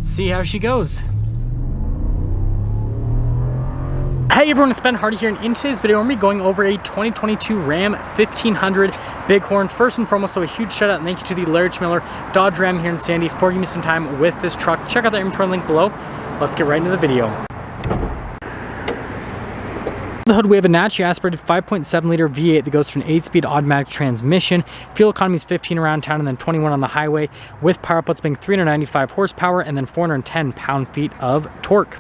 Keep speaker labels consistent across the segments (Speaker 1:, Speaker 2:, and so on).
Speaker 1: see how she goes. Hey everyone, it's Ben Hardy here, and in today's video, I'm going to be going over a 2022 Ram 1500 Bighorn. First and foremost, so a huge shout out and thank you to the Larry Miller Dodge Ram here in Sandy for giving me some time with this truck. Check out the inventory link below. Let's get right into the video. The hood, we have a naturally aspirated 5.7 liter V8 that goes through an 8-speed automatic transmission. Fuel economy is 15 around town and then 21 on the highway, with power outputs being 395 horsepower and then 410 pound-feet of torque.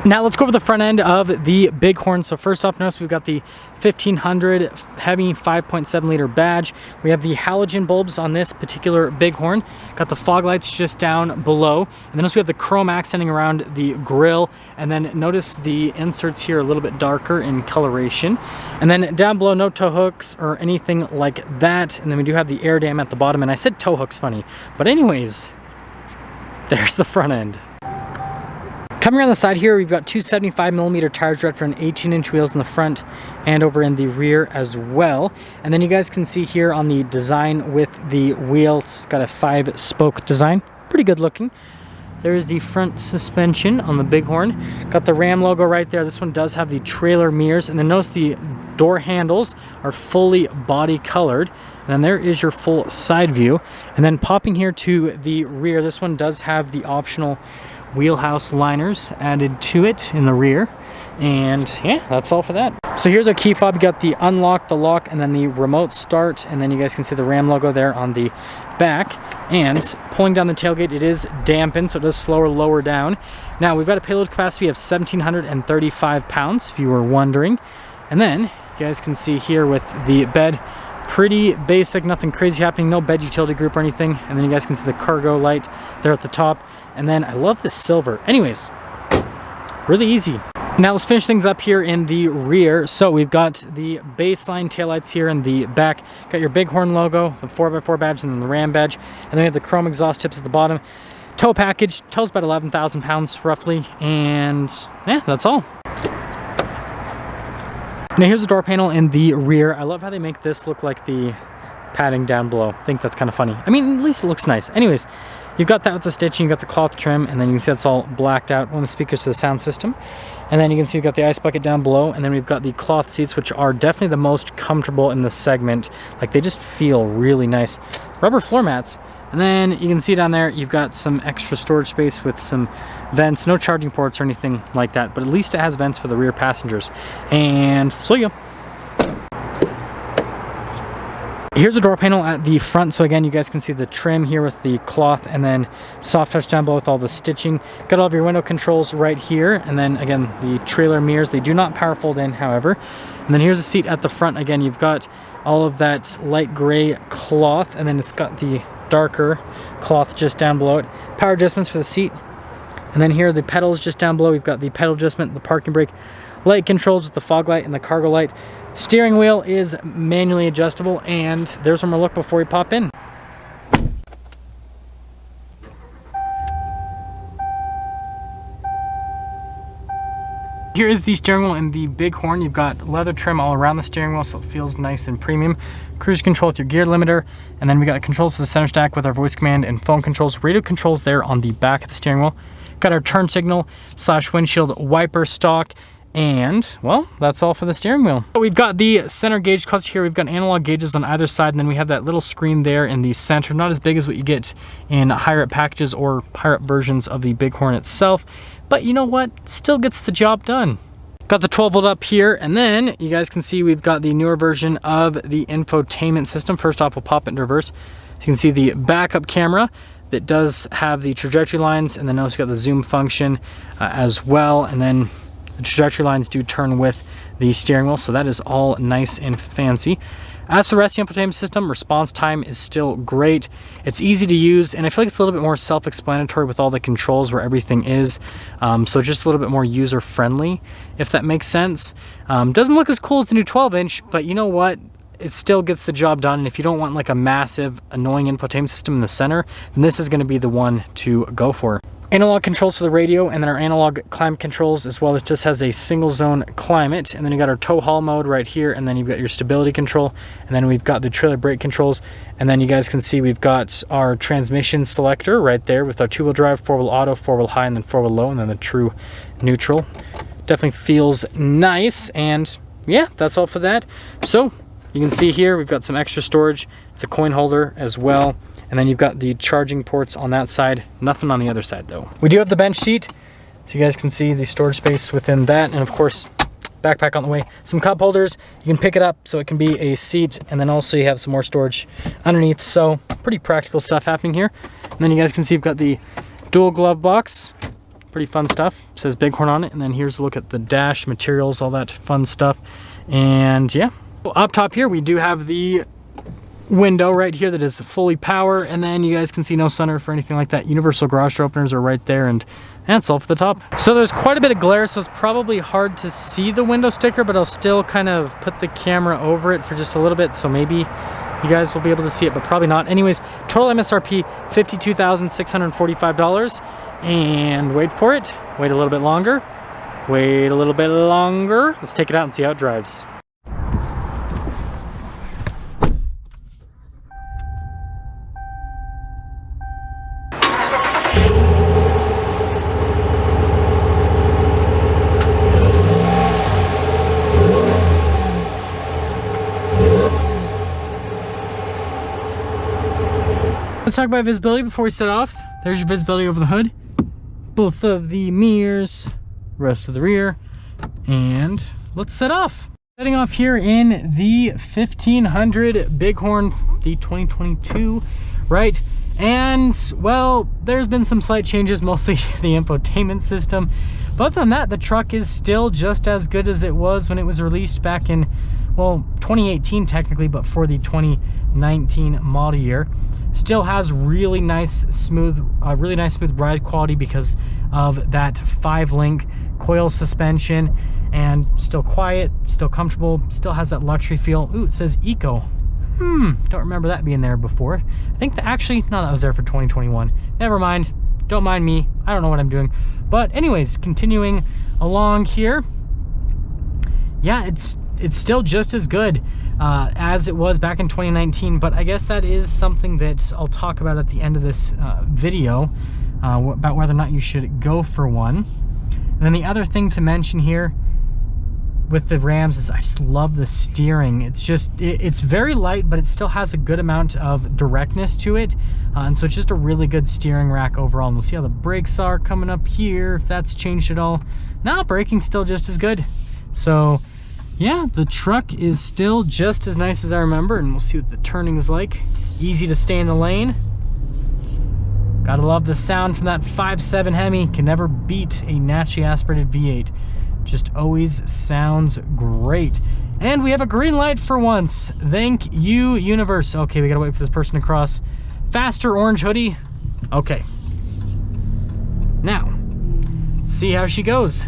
Speaker 1: Now let's go over the front end of the Bighorn. So first off, notice we've got the 1500 heavy 5.7 liter badge. We have the halogen bulbs on this particular Bighorn. Got the fog lights just down below. And then notice we have the chrome accenting around the grille. And then notice the inserts here a little bit darker in coloration. And then down below, no tow hooks or anything like that. And then we do have the air dam at the bottom. And I said tow hooks funny. But anyways, there's the front end. Coming around the side here, we've got two 75mm tires right for an 18-inch wheels in the front and over in the rear as well. And then you guys can see here on the design with the wheel, it's got a 5-spoke design. Pretty good looking. There's the front suspension on the Bighorn. Got the Ram logo right there. This one does have the trailer mirrors. And then notice the door handles are fully body colored. And then there is your full side view. And then popping here to the rear, this one does have the optional wheelhouse liners added to it in the rear. And yeah, that's all for that. So here's our key fob. You got the unlock, the lock, and then the remote start. And then you guys can see the Ram logo there on the back. And pulling down the tailgate, it is dampened, so it does slow or lower down. Now we've got a payload capacity of 1,735 pounds, if you were wondering. And then you guys can see here with the bed, pretty basic, nothing crazy happening, no bed utility group or anything. And then you guys can see the cargo light there at the top. And then I love this silver. Anyways, really easy. Now let's finish things up here in the rear. So we've got the baseline taillights here in the back. Got your Bighorn logo, the 4x4 badge, and then the Ram badge. And then we have the chrome exhaust tips at the bottom. Tow package, tow's about 11,000 pounds roughly. And yeah, that's all. Now here's the door panel in the rear. I love how they make this look like the padding down below. I think that's kind of funny. I mean, at least it looks nice. Anyways, you've got that with the stitching, you've got the cloth trim, and then you can see it's all blacked out on the speakers to the sound system. And then you can see you've got the ice bucket down below, and then we've got the cloth seats, which are definitely the most comfortable in this segment. Like, they just feel really nice. Rubber floor mats. And then you can see down there, you've got some extra storage space with some vents, no charging ports or anything like that, but at least it has vents for the rear passengers. And so you go. Here's the door panel at the front. So again, you guys can see the trim here with the cloth and then soft touch down below with all the stitching. Got all of your window controls right here. And then again, the trailer mirrors, they do not power fold in, however. And then here's the seat at the front. Again, you've got all of that light gray cloth, and then it's got the darker cloth just down below it. Power adjustments for the seat. And then here are the pedals just down below. We've got the pedal adjustment, the parking brake, light controls with the fog light and the cargo light. Steering wheel is manually adjustable, and there's one more look before we pop in. Here is the steering wheel in the Bighorn. You've got leather trim all around the steering wheel, so it feels nice and premium. Cruise control with your gear limiter, and then we got controls for the center stack with our voice command and phone controls. Radio controls there on the back of the steering wheel. Got our turn signal / windshield wiper stock. And, well, that's all for the steering wheel. We've got the center gauge cluster here. We've got analog gauges on either side, and then we have that little screen there in the center. Not as big as what you get in higher up packages or higher up versions of the Bighorn itself. But you know what? Still gets the job done. Got the 12 volt up here, and then you guys can see we've got the newer version of the infotainment system. First off, we'll pop it into reverse. So you can see the backup camera that does have the trajectory lines, and then also got the zoom function as well. And then the trajectory lines do turn with the steering wheel, so that is all nice and fancy. As for the rest of the infotainment system, response time is still great. It's easy to use, and I feel like it's a little bit more self-explanatory with all the controls where everything is. So just a little bit more user-friendly, if that makes sense. Doesn't look as cool as the new 12-inch, but you know what? It still gets the job done, and if you don't want like a massive, annoying infotainment system in the center, then this is going to be the one to go for. Analog controls for the radio, and then our analog climate controls as well. This just has a single zone climate, and then you got our tow haul mode right here, and then you've got your stability control, and then we've got the trailer brake controls, and then you guys can see we've got our transmission selector right there with our 2-wheel drive, 4-wheel auto, 4-wheel high, and then 4-wheel low, and then the true neutral. Definitely feels nice, and yeah, that's all for that. So you can see here we've got some extra storage. It's a coin holder as well. And then you've got the charging ports on that side. Nothing on the other side though. We do have the bench seat, so you guys can see the storage space within that. And of course, backpack on the way. Some cup holders. You can pick it up so it can be a seat. And then also you have some more storage underneath. So pretty practical stuff happening here. And then you guys can see you've got the dual glove box. Pretty fun stuff. It says Bighorn on it. And then here's a look at the dash materials, all that fun stuff. And yeah. Up top here, we do have the window right here that is fully power, and then you guys can see no sunroof or anything like that. Universal garage door openers are right there, and that's all for the top. So there's quite a bit of glare, so it's probably hard to see the window sticker, but I'll still kind of put the camera over it for just a little bit, so maybe you guys will be able to see it, but probably not. Anyways, total MSRP $52,645, and wait for it. Wait a little bit longer. Wait a little bit longer. Let's take it out and see how it drives. Let's talk about visibility before we set off. There's your visibility over the hood. Both of the mirrors, rest of the rear, and let's set off. Setting off here in the 1500 Bighorn, the 2022, right? And well, there's been some slight changes, mostly the infotainment system. But other than that, the truck is still just as good as it was when it was released back in, well, 2018 technically, but for the 2019 model year. Still has really nice smooth ride quality because of that 5-link coil suspension, and still quiet, still comfortable, still has that luxury feel. Ooh, it says eco. Don't remember that being there before. I think that actually, no, that was there for 2021. Never mind, don't mind me, I don't know what I'm doing. But anyways, continuing along here, yeah, it's still just as good as it was back in 2019, but I guess that is something that I'll talk about at the end of this video, about whether or not you should go for one. And then the other thing to mention here with the Rams is I just love the steering. It's just, it's very light, but it still has a good amount of directness to it. And so it's just a really good steering rack overall. And we'll see how the brakes are coming up here, if that's changed at all. Nah, braking's still just as good. So yeah, the truck is still just as nice as I remember, and we'll see what the turning is like. Easy to stay in the lane. Gotta love the sound from that 5.7 Hemi. Can never beat a naturally aspirated V8. Just always sounds great. And we have a green light for once. Thank you, universe. Okay, we gotta wait for this person to cross. Faster, orange hoodie. Okay. Now, see how she goes.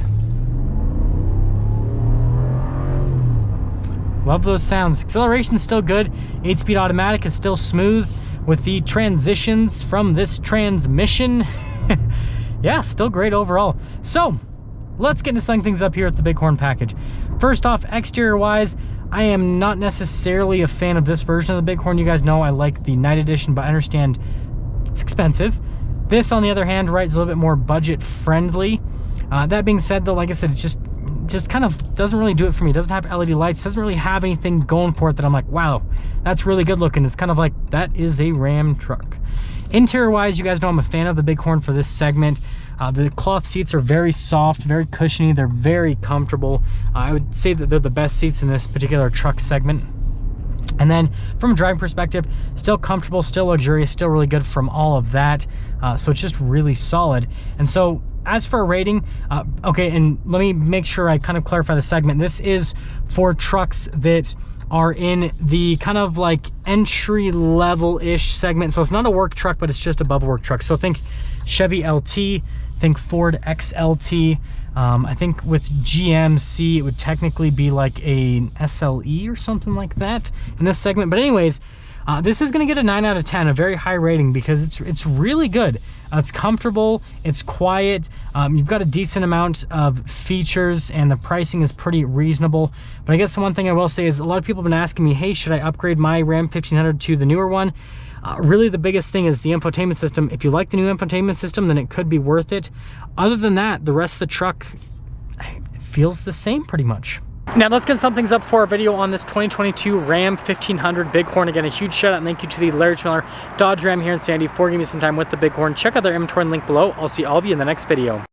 Speaker 1: Love those sounds. Acceleration's still good. 8-speed automatic is still smooth with the transitions from this transmission. Yeah, still great overall. So, let's get into setting things up here at the Bighorn package. First off, exterior wise, I am not necessarily a fan of this version of the Bighorn. You guys know I like the Night Edition, but I understand it's expensive. This, on the other hand, right, is a little bit more budget friendly. That being said, though, like I said, it's just kind of doesn't really do it for me. It doesn't have LED lights, doesn't really have anything going for it that I'm like, wow, that's really good looking. It's kind of like, that is a Ram truck. Interior wise, you guys know I'm a fan of the Bighorn for this segment. The cloth seats are very soft, very cushiony, they're very comfortable. I would say that they're the best seats in this particular truck segment. And then from a driving perspective, still comfortable, still luxurious, still really good from all of that. So it's just really solid. And so as for a rating, okay, and let me make sure I kind of clarify the segment. This is for trucks that are in the kind of like entry level-ish segment. So it's not a work truck, but it's just above a work truck. So think Chevy LT, think Ford XLT. I think with GMC, it would technically be like a SLE or something like that in this segment. But anyways, This is going to get a 9 out of 10, a very high rating, because it's really good. It's comfortable, it's quiet, you've got a decent amount of features, and the pricing is pretty reasonable. But I guess the one thing I will say is a lot of people have been asking me, hey, should I upgrade my Ram 1500 to the newer one? Really the biggest thing is the infotainment system. If you like the new infotainment system, then it could be worth it. Other than that, the rest of the truck feels the same pretty much. Now let's get some things up for a video on this 2022 Ram 1500 Bighorn. Again, a huge shout out and thank you to the Larry Miller Dodge Ram here in Sandy for giving me some time with the Bighorn. Check out their inventory link below. I'll see all of you in the next video.